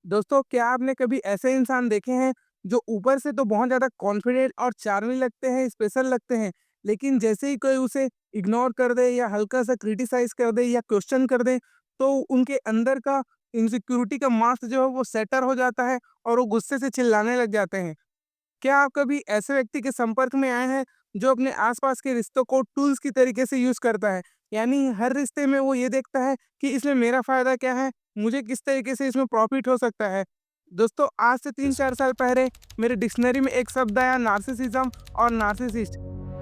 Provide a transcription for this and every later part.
दोस्तों, क्या आपने कभी ऐसे इंसान देखे हैं जो ऊपर से तो बहुत ज़्यादा कॉन्फिडेंट और चार्मिंग लगते हैं, स्पेशल लगते हैं, लेकिन जैसे ही कोई उसे इग्नोर कर दे या हल्का-सा क्रिटिसाइज़ कर दे या क्वेश्चन कर दे, तो उनके अंदर का इनसिक्योरिटी का मास्क जो है वो सेटर हो जाता है और वो गुस्से से चिल्लाने लग जाते हैं। क्या आप कभी ऐसे व्यक्ति के संपर्क में आए हैं जो अपने आसपास के रिश्तों को टूल्स की तरीके से यूज़ करता है? यानी हर रिश्ते में वो ये देखता है कि इसमें मेरा फ़ायदा क्या है? मुझे किस तरीके से इसमें प्रॉफ़िट हो सकता है? दोस्तों, आज से 3-4 साल पहले मेरे डिक्शनरी में एक शब्द आया नार्सिसिज़्म और नार्सिसिस्ट।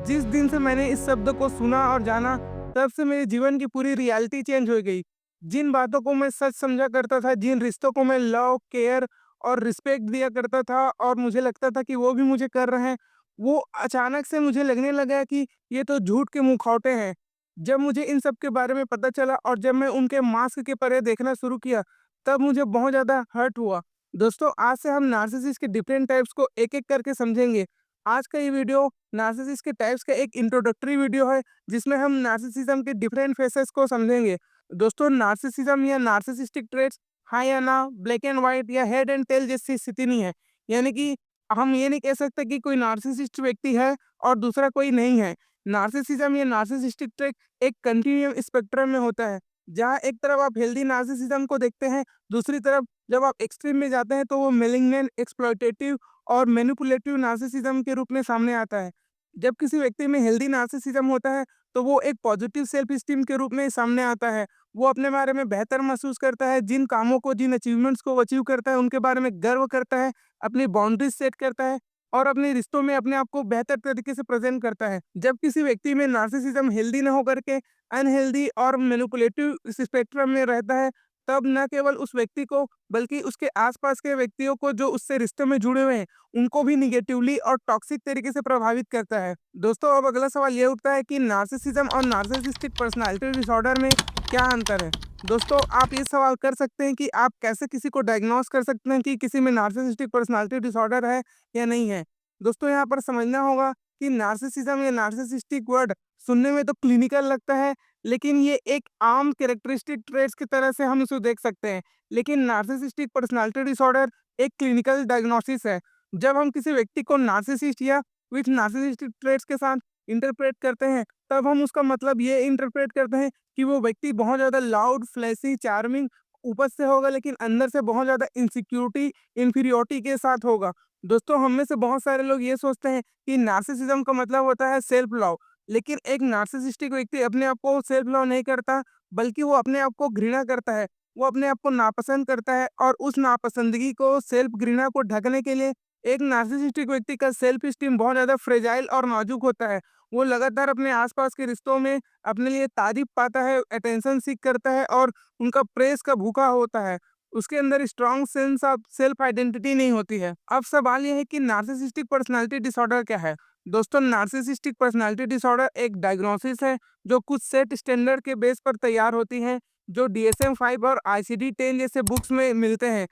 जिस दिन से मैंने इस शब्द को सुना और जाना, तब से मेरे जीवन की पूरी रियलिटी चेंज हो गई। जिन बातों को मैं सच समझा करता था, जिन रिश्तों को मैं लव, केयर और रिस्पेक्ट दिया करता था और मुझे लगता था कि वो भी मुझे कर रहे हैं, वो अचानक से मुझे लगने लगा कि ये तो झूठ के मुखौटे हैं। जब मुझे इन सब के बारे में पता चला और जब मैं उनके मास्क के परे देखना शुरू किया, तब मुझे बहुत ज़्यादा हर्ट हुआ। दोस्तों, आज से हम नार्सिसिस्ट के डिफरेंट टाइप्स को एक-एक करके समझेंगे। आज का ये वीडियो नार्सिसिस्ट के टाइप्स का एक इंट्रोडक्टरी वीडियो है, जिसमें हम नार्सिसिज्म के डिफरेंट फेसेस को समझेंगे। दोस्तों, नार्सिसिज्म या नार्सिसिस्टिक ट्रेट्स हाँ या ना, ब्लैक एंड व्हाइट या हेड एंड टेल जैसी स्थिति नहीं है। यानी कि हम ये नहीं कह सकते कि कोई नार्सिसिस्ट व्यक्ति है और दूसरा कोई नहीं है। नार्सिसिज्म या नार्सिसिस्टिक ट्रेट एक कंटीन्यूअम स्पेक्ट्रम में होता है, जहाँ एक तरफ आप हेल्दी नार्सिसिज्म को देखते हैं, दूसरी तरफ जब आप एक्सट्रीम में जाते हैं तो वो मैलिग्नेंट, एक्सप्लॉइटेटिव और मैनिपुलेटिव नार्सिसिज्म के रूप में सामने आता है। जब किसी व्यक्ति में हेल्दी नार्सिसिज्म होता है, तो वो एक पॉजिटिव सेल्फ एस्टीम के रूप में सामने आता है। वो अपने बारे में बेहतर महसूस करता है, जिन कामों को, जिन अचीवमेंट्स को वो अचीव करता है, उनके बारे में गर्व करता है, अपनी बाउंड्रीज़ सेट करता है और अपने रिश्तों में अपने आप को बेहतर तरीके से प्रेज़ेंट करता है। जब किसी व्यक्ति में नार्सिसिज़्म हेल्दी ना होकर के अनहेल्दी और मैनिपुलेटिव स्पेक्ट्रम में रहता है, तब न केवल उस व्यक्ति को, बल्कि उसके आस-पास के व्यक्तियों को जो उससे रिश्ते में जुड़े हुए हैं, उनको भी नेगेटिवली और टॉक्सिक तरीके से प्रभावित करता है। दोस्तों, अब अगला सवाल ये उठता है कि नार्सिसिज़्म और नार्सिसिस्टिक पर्सनैलिटी डिसऑर्डर में क्या अंतर है? दोस्तों, आप ये सवाल कर सकते हैं कि आप कैसे किसी को डायग्नोस कर सकते हैं कि किसी में नार्सिसिस्टिक पर्सनैलिटी डिसऑर्डर है या नहीं है। दोस्तों, यहाँ पर समझना होगा कि नार्सिसिज्म या नार्सिसिस्टिक वर्ड सुनने में तो क्लिनिकल लगता है, लेकिन ये एक आम कैरेक्टरिस्टिक ट्रेट्स की तरह से हम इसे देख सकते हैं। लेकिन नार्सिसिस्टिक पर्सनैलिटी डिसऑर्डर एक क्लिनिकल डायग्नोसिस है। जब हम किसी व्यक्ति को नार्सिसिस्ट या विथ नार्सिसिस्टिक ट्रेट्स के साथ इंटरप्रेट करते हैं, तब हम उसका मतलब ये इंटरप्रेट करते हैं कि वो व्यक्ति बहुत ज़्यादा लाउड, फ्लैशी, चार्मिंग ऊपर से होगा, लेकिन अंदर से बहुत ज़्यादा इनसिक्योरिटी, इन्फीरियॉरिटी के साथ होगा। दोस्तों, हम में से बहुत सारे लोग ये सोचते हैं कि नार्सिसिज्म का मतलब होता है सेल्फ लव, लेकिन एक नार्सिसिस्टिक व्यक्ति अपने आप को सेल्फ लव नहीं करता, बल्कि वो अपने आप को घृणा करता है। वो अपने आप को नापसंद करता है और उस नापसंदगी को, सेल्फ घृणा को ढकने के लिए एक नार्सिसिस्टिक व्यक्ति का सेल्फ एस्टीम बहुत ज़्यादा फ्रेजाइल और नाजुक होता है। वो लगातार अपने आस-पास के रिश्तों में अपने लिए तारीफ़ पाता है, अटेंशन सीक करता है और उनका प्रेज़ का भूखा होता है। उसके अंदर strong sense of self identity नहीं होती है। अब सवाल ये है कि नार्सिसिस्टिक पर्सनैलिटी डिसऑर्डर क्या है? दोस्तों, नार्सिसिस्टिक पर्सनैलिटी डिसऑर्डर एक डायग्नोसिस है जो कुछ सेट स्टैंडर्ड के बेस पर तैयार होती है, जो DSM-5 और ICD-10 जैसे बुक्स में मिलते हैं,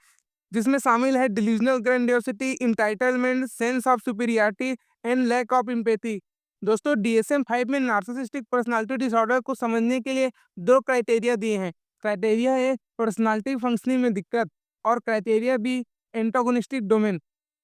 जिसमें शामिल है delusional grandiosity, entitlement, sense of superiority and lack of empathy. दोस्तों, DSM-5 में नार्सिसिस्टिक पर्सनैलिटी डिसऑर्डर को समझने के लिए 2 क्राइटेरिया दिए हैं। क्राइटेरिया ए पर्सनैलिटी फंक्शनिंग में दिक्कत और क्राइटेरिया बी एंटागोनिस्टिक डोमेन।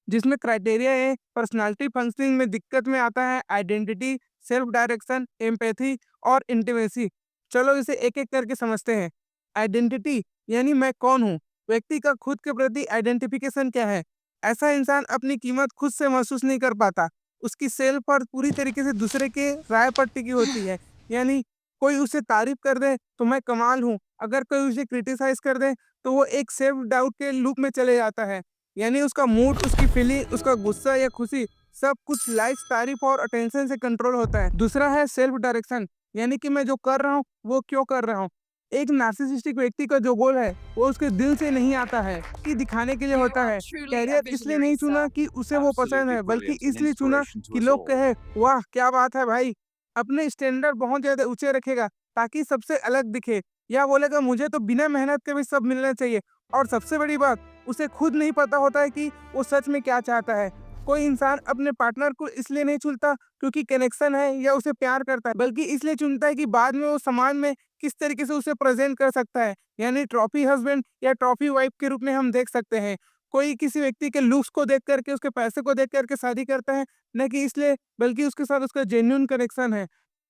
जिसमें क्राइटेरिया ए पर्सनैलिटी फंक्शनिंग में दिक्कत में आता है आइडेंटिटी, सेल्फ डायरेक्शन, एम्पैथी और इंटीमेसी। चलो इसे एक-एक करके समझते हैं। आइडेंटिटी यानी मैं कौन हूँ? व्यक्ति का खुद के प्रति आइडेंटिफिकेशन क्या है? ऐसा इंसान अपनी कीमत खुद से महसूस नहीं कर पाता। उसकी सेल्फ वर्थ पूरी तरीके से दूसरे के राय पर टिकी होती है। यानी कोई उसे तारीफ़ कर दे तो मैं कमाल हूँ, अगर कोई उसे क्रिटिसाइज़ कर दे तो वो एक सेल्फ डाउट के लूप में चले जाता है। यानी उसका मूड, उसकी फीलिंग, उसका गुस्सा या खुशी सब कुछ लाइक्स, तारीफ़ और अटेंशन से कंट्रोल होता है। दूसरा है सेल्फ डायरेक्शन, यानी कि मैं जो कर रहा हूँ, वो क्यों कर रहा हूँ? एक नार्सिसिस्टिक व्यक्ति का जो गोल है, वो उसके दिल से नहीं आता है, कि दिखाने के लिए You होता are है। truly a करियर इसलिए visionary, नहीं चुना sir. कि उसे वो पसंद Absolutely है, बल्कि brilliant and इसलिए चुना inspiration to कि us लोग all. कहें, "वाह! क्या बात है भाई।" अपने स्टैंडर्ड बहुत ज़्यादा ऊँचे रखेगा, ताकि सबसे अलग दिखे, या बोलेगा, "मुझे तो बिना मेहनत के भी सब मिलना चाहिए।" और सबसे बड़ी बात, उसे खुद नहीं पता होता है कि वो सच में क्या चाहता है। कोई इंसान अपने पार्टनर को इसलिए नहीं चुनता क्योंकि कनेक्शन है या उसे प्यार करता है, बल्कि इसलिए चुनता है कि बाद में वो समाज में किस तरीके से उसे प्रेज़ेंट कर सकता है। यानी ट्रॉफी हस्बैंड या ट्रॉफी वाइफ के रूप में हम देख सकते हैं। कोई किसी व्यक्ति के लुक्स को देख कर के, उसके पैसे को देख कर के शादी करता है, ना कि इसलिए बल्कि उसके साथ उसका जेन्युइन कनेक्शन है।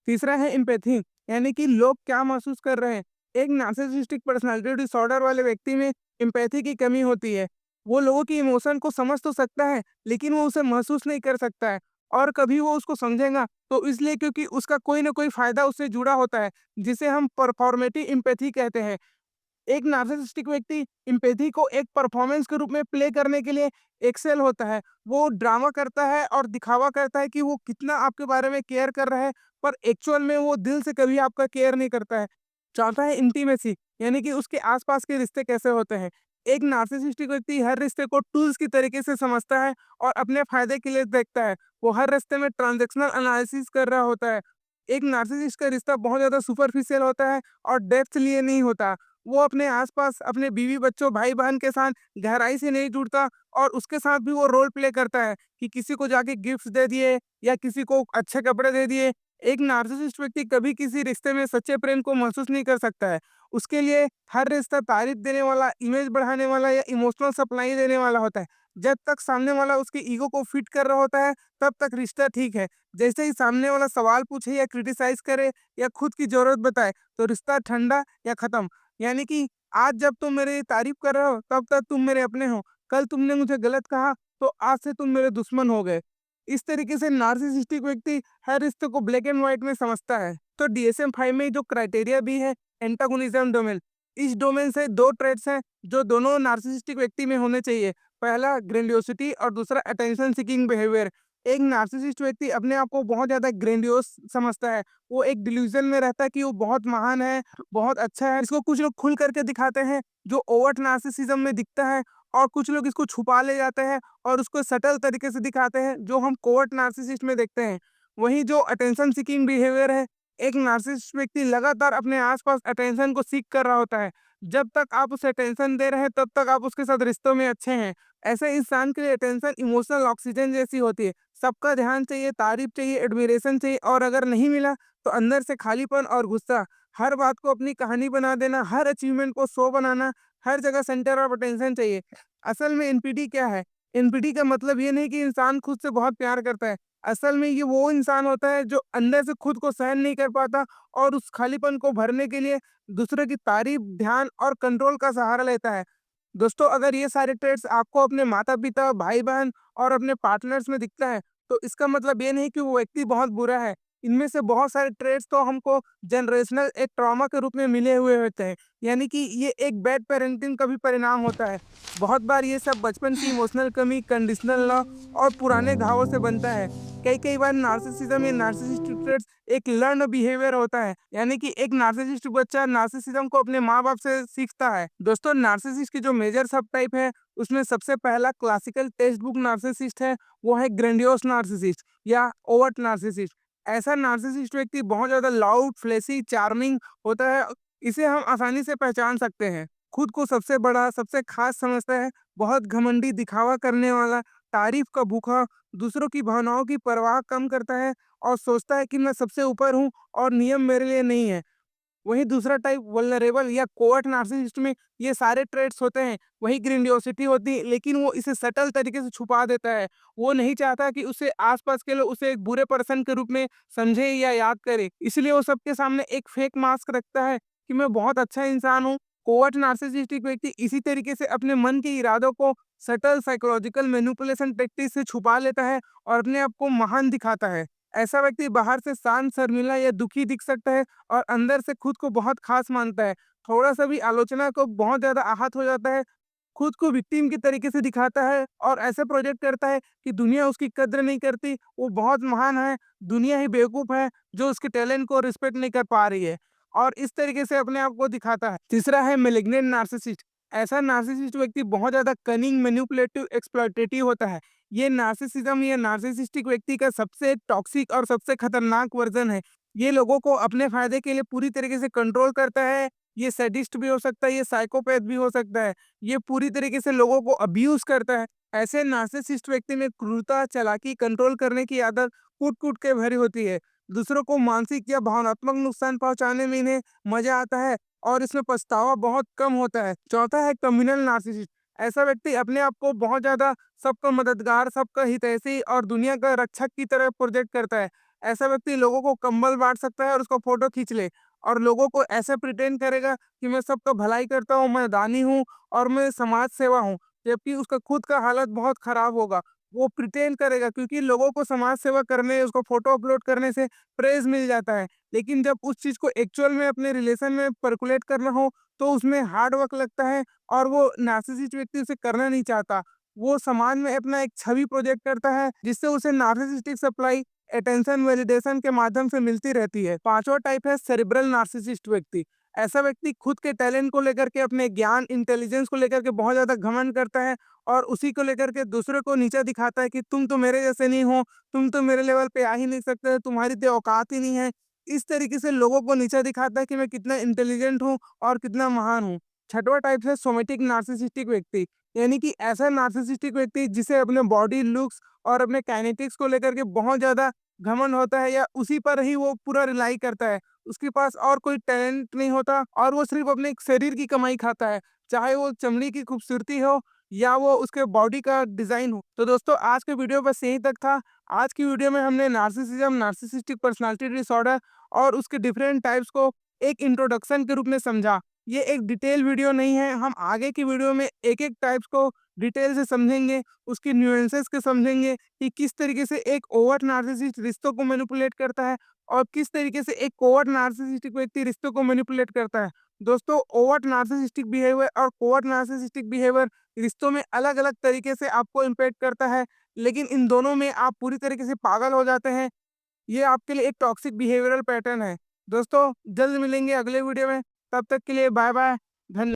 तीसरा है एम्पैथी, यानी कि लोग क्या महसूस कर रहे हैं। एक नार्सिसिस्टिक पर्सनैलिटी डिसऑर्डर वाले व्यक्ति में एम्पैथी की कमी होती है। वो लोगों की इमोशन को समझ तो सकता है, लेकिन वो उसे महसूस नहीं कर सकता है, और कभी वो उसको समझेगा तो इसलिए क्योंकि उसका कोई न कोई फ़ायदा उससे जुड़ा होता है, जिसे हम परफॉर्मेटिव एम्पैथी कहते हैं। एक नार्सिसिस्टिक व्यक्ति एम्पैथी को एक परफॉर्मेंस के रूप में प्ले करने के लिए एक्सेल होता है। वो ड्रामा करता है और दिखावा करता है कि वो कितना आपके बारे में केयर कर रहा है, पर एक्चुअल में वो दिल से कभी आपका केयर नहीं करता है। चौथा है इंटीमेसी, यानी कि उसके आस-पास के रिश्ते कैसे होते हैं। एक नार्सिसिस्टिक व्यक्ति हर रिश्ते को टूल्स की तरीके से समझता है और अपने फ़ायदे के लिए देखता है। वो हर रिश्ते में ट्रांज़ैक्शनल एनालिसिस कर रहा होता है। एक नार्सिसिस्ट का रिश्ता बहुत ज़्यादा सुपरफिशियल होता है और डेप्थ लिए नहीं होता। वो अपने आस-पास अपने बीवी-बच्चों, भाई-बहन के साथ गहराई से नहीं जुड़ता, और उसके साथ भी वो रोल प्ले करता है कि किसी को जाके गिफ्ट्स दे दिए या किसी को अच्छे कपड़े दे दिए। एक नार्सिसिस्ट व्यक्ति कभी किसी रिश्ते में सच्चे प्रेम को महसूस नहीं कर सकता है। उसके लिए हर रिश्ता तारीफ़ देने वाला, इमेज बढ़ाने वाला या इमोशनल सप्लाई देने वाला होता है। जब तक सामने वाला उसके ईगो को फिट कर रहा होता है, तब तक रिश्ता ठीक है। जैसे ही सामने वाला सवाल पूछे या क्रिटिसाइज़ करे या खुद की ज़रूरत बताए, तो रिश्ता ठंडा या खत्म। यानी कि आज जब तुम मेरी तारीफ़ कर रहे हो, तब तक तुम मेरे अपने हो। कल तुमने मुझे गलत कहा, तो आज से तुम मेरे दुश्मन हो गए। इस तरीके से नार्सिसिस्टिक व्यक्ति हर रिश्ते को ब्लैक एंड व्हाइट में समझता है। तो डीएसएम-5 में जो क्राइटेरिया भी है, एंटागोनिज्म डोमेन। इस डोमेन से 2 ट्रेट्स हैं जो दोनों नार्सिसिस्टिक व्यक्ति में होने चाहिए। पहला ग्रैंडियोसिटी और दूसरा अटेंशन सीकिंग बिहेवियर। एक नार्सिसिस्ट व्यक्ति अपने आप को बहुत ज़्यादा ग्रैंडियोस समझता है। वो एक डिल्यूज़न में रहता है कि वो बहुत महान है, बहुत अच्छा है। इसको कुछ लोग खुल करके दिखाते हैं, जो ओवर्ट नार्सिसिज्म में दिखता है, और कुछ लोग इसको छुपा ले जाते हैं और उसको सटल तरीके से दिखाते हैं, जो हम कोवर्ट नार्सिसिस्ट में देखते हैं। वहीं जो अटेंशन सीकिंग बिहेवियर है, एक नार्सिसिस्ट व्यक्ति लगातार अपने आस-पास अटेंशन को सीक कर रहा होता है। जब तक आप उसे अटेंशन दे रहे हैं, तब तक आप उसके साथ रिश्तों में अच्छे हैं। ऐसे इंसान के लिए अटेंशन इमोशनल ऑक्सीजन जैसी होती है। सबका ध्यान चाहिए, तारीफ़ चाहिए, एडमिरेशन चाहिए, और अगर नहीं मिला, तो अंदर से खालीपन और गुस्सा। हर बात को अपनी कहानी बना देना, हर अचीवमेंट को शो बनाना, हर जगह सेंटर ऑफ अटेंशन चाहिए। असल में एनपीटी क्या है? एनपीटी का मतलब ये नहीं कि इंसान खुद से बहुत प्यार करता है। असल में ये वो इंसान होता है जो अंदर से खुद को सहन नहीं कर पाता, और उस खालीपन को भरने के लिए दूसरे की तारीफ, ध्यान और कंट्रोल का सहारा लेता है। दोस्तों, अगर ये सारे ट्रेड्स आपको अपने माता-पिता, भाई-बहन और अपने पार्टनर्स में दिखता है, तो इसका मतलब ये नहीं कि वो व्यक्ति बहुत बुरा है। इनमें से बहुत सारे ट्रेड्स तो हमको जनरेशनल एक ट्रॉमा के रूप में मिले हुए होते हैं। यानी कि ये एक बैड पेरेंटिंग का भी परिणाम होता है। बहुत बार ये सब बचपन की इमोशनल कमी, कंडीशनल लव और पुराने घावों से बनता है। कई-कई बार नार्सिसिज्म या नार्सिसिस्टिक ट्रेट्स एक लर्न्ड बिहेवियर होता है। यानी कि एक नार्सिसिस्टिक बच्चा नार्सिसिज्म को अपने माँ-बाप से सीखता है। दोस्तों, नार्सिसिस्ट की जो मेजर सब टाइप है, उसमें सबसे पहला क्लासिकल टेक्स्ट बुक नार्सिसिस्ट है, वो है ग्रैंडियोस नार्सिसिस्ट या ओवर्ट नार्सिसिस्ट। ऐसा नार्सिसिस्ट व्यक्ति बहुत ज़्यादा लाउड, फ्लैशी, चार्मिंग होता है। इसे हम आसानी से पहचान सकते हैं। खुद को सबसे बड़ा, सबसे खास समझता है, बहुत घमंडी, दिखावा करने वाला, तारीफ का भूखा, दूसरों की भावनाओं की परवाह कम करता है और सोचता है कि मैं सबसे ऊपर हूँ और नियम मेरे लिए नहीं है। वहीं दूसरा टाइप वल्नरेबल या कोवर्ट नार्सिसिस्ट में ये सारे ट्रेट्स होते हैं। वहीं ग्रैंडियोसिटी होती है, लेकिन वो इसे सटल तरीके से छुपा देता है। वो नहीं चाहता कि उसे आस-पास के लोग उसे एक बुरे पर्सन के रूप में समझे या याद करें। इसलिए वो सबके सामने एक फेक मास्क रखता है कि मैं बहुत अच्छा इंसान हूँ। कोवर्ट नार्सिसिस्टिक व्यक्ति इसी तरीके से अपने मन के इरादों को सटल साइकोलॉजिकल मैनिपुलेशन टेक्टिक से छुपा लेता है और अपने आप को महान दिखाता है। ऐसा व्यक्ति बाहर से शांत, शर्मिला या दुखी दिख सकता है, और अंदर से खुद को बहुत खास मानता है। थोड़ा-सा भी आलोचना को बहुत ज़्यादा आहत हो जाता है, खुद को विक्टिम के तरीके से दिखाता है और ऐसे प्रोजेक्ट करता है कि दुनिया उसकी कद्र नहीं करती, वो बहुत महान है, दुनिया ही बेवकूफ़ है जो उसके टैलेंट को रिस्पेक्ट नहीं कर पा रही है, और इस तरीके से अपने आप को दिखाता है। तीसरा है मैलिग्नेंट नार्सिसिस्ट। ऐसा नार्सिसिस्ट व्यक्ति बहुत ज़्यादा कनिंग, मैनिपुलेटिव, एक्सप्लॉइटेटिव होता है। ये नार्सिसिज्म या नार्सिसिस्टिक व्यक्ति का सबसे टॉक्सिक और सबसे खतरनाक वर्ज़न है। ये लोगों को अपने फ़ायदे के लिए पूरी तरीके से कंट्रोल करता है। ये सैडिस्ट भी हो सकता है, ये साइकोपैथ भी हो सकता है। ये पूरी तरीके से लोगों को अब्यूज़ करता है। ऐसे नार्सिसिस्ट व्यक्ति में क्रूरता, चालाकी, कंट्रोल करने की आदत कूट-कूट के भरी होती है। दूसरों को मानसिक या भावनात्मक नुकसान पहुँचाने में इन्हें मज़ा आता है और इसमें पछतावा बहुत कम होता है। चौथा है कम्युनल नार्सिसिस्ट। ऐसा व्यक्ति अपने आप को बहुत ज़्यादा सबका मददगार, सबका हितैषी और दुनिया का रक्षक की तरह प्रोजेक्ट करता है। ऐसा व्यक्ति लोगों को कंबल बाँट सकता है और उसका फ़ोटो खींच ले और लोगों को ऐसे प्रिटेंड करेगा कि मैं सबका भलाई करता हूँ, मैं दानी हूँ और मैं समाज सेवा हूँ, जबकि उसका खुद का हालत बहुत खराब होगा। वो प्रिटेंड करेगा क्योंकि लोगों को समाज सेवा करने, उसको फ़ोटो अपलोड करने से प्रेज़ मिल जाता है। लेकिन जब उस चीज़ को एक्चुअल में अपने रिलेशन में परकोलेट करना हो, तो उसमें हार्ड वर्क लगता है और वो नार्सिसिस्ट व्यक्ति उसे करना नहीं चाहता। वो समाज में अपना एक छवि प्रोजेक्ट करता है, जिससे उसे नार्सिसिस्टिक सप्लाई, अटेंशन, वैलिडेशन के माध्यम से मिलती रहती है। 5वां टाइप है सेरेब्रल नार्सिसिस्ट व्यक्ति। ऐसा व्यक्ति खुद के टैलेंट को लेकर के, अपने ज्ञान, इंटेलिजेंस को लेकर के बहुत ज़्यादा घमंड करता है और उसी को लेकर के दूसरे को नीचा दिखाता है कि तुम तो मेरे जैसे नहीं हो, तुम तो मेरे लेवल पे आ ही नहीं सकते, तुम्हारी तो औकात ही नहीं है। इस तरीके से लोगों को नीचा दिखाता है कि मैं कितना इंटेलिजेंट हूँ और कितना महान हूँ। छठवां टाइप है सोमैटिक नार्सिसिस्टिक व्यक्ति, यानी कि ऐसा नार्सिसिस्टिक व्यक्ति जिसे अपने बॉडी लुक्स और अपने काइनेटिक्स को लेकर के बहुत ज़्यादा घमंड होता है या उसी पर ही वो पूरा रिलाई करता है। उसके पास और कोई टैलेंट नहीं होता और वो सिर्फ़ अपने शरीर की कमाई खाता है, चाहे वो चमड़ी की खूबसूरती हो या वो उसके बॉडी का डिज़ाइन हो। तो दोस्तों आज के वीडियो बस यहीं तक था। आज की वीडियो में हमने नार्सिसिज़्म, नार्सिसिस्टिक पर्सनैलिटी डिसऑर्डर और उसके डिफरेंट टाइप्स को एक इंट्रोडक्शन के रूप में समझा। ये एक डिटेल वीडियो नहीं है, हम आगे की वीडियो में एक-एक टाइप्स को डिटेल से समझेंगे, उसकी न्यूएंसेस को समझेंगे कि किस तरीके से एक ओवर्ट नार्सिसिस्ट रिश्तों को मैनिपुलेट करता है और किस तरीके से एक कोवर्ट नार्सिसिस्टिक व्यक्ति रिश्तों को मैनिपुलेट करता है। दोस्तों ओवर्ट नार्सिसिस्टिक बिहेवियर और कोवर्ट नार्सिसिस्टिक बिहेवियर रिश्तों में अलग-अलग तरीके से आपको इम्पैक्ट करता है, लेकिन इन दोनों में आप पूरी तरीके से पागल हो जाते हैं। ये आपके लिए एक टॉक्सिक बिहेवियरल पैटर्न है। दोस्तों जल्द मिलेंगे अगले वीडियो में, तब तक के लिए बाय-बाय। धन्य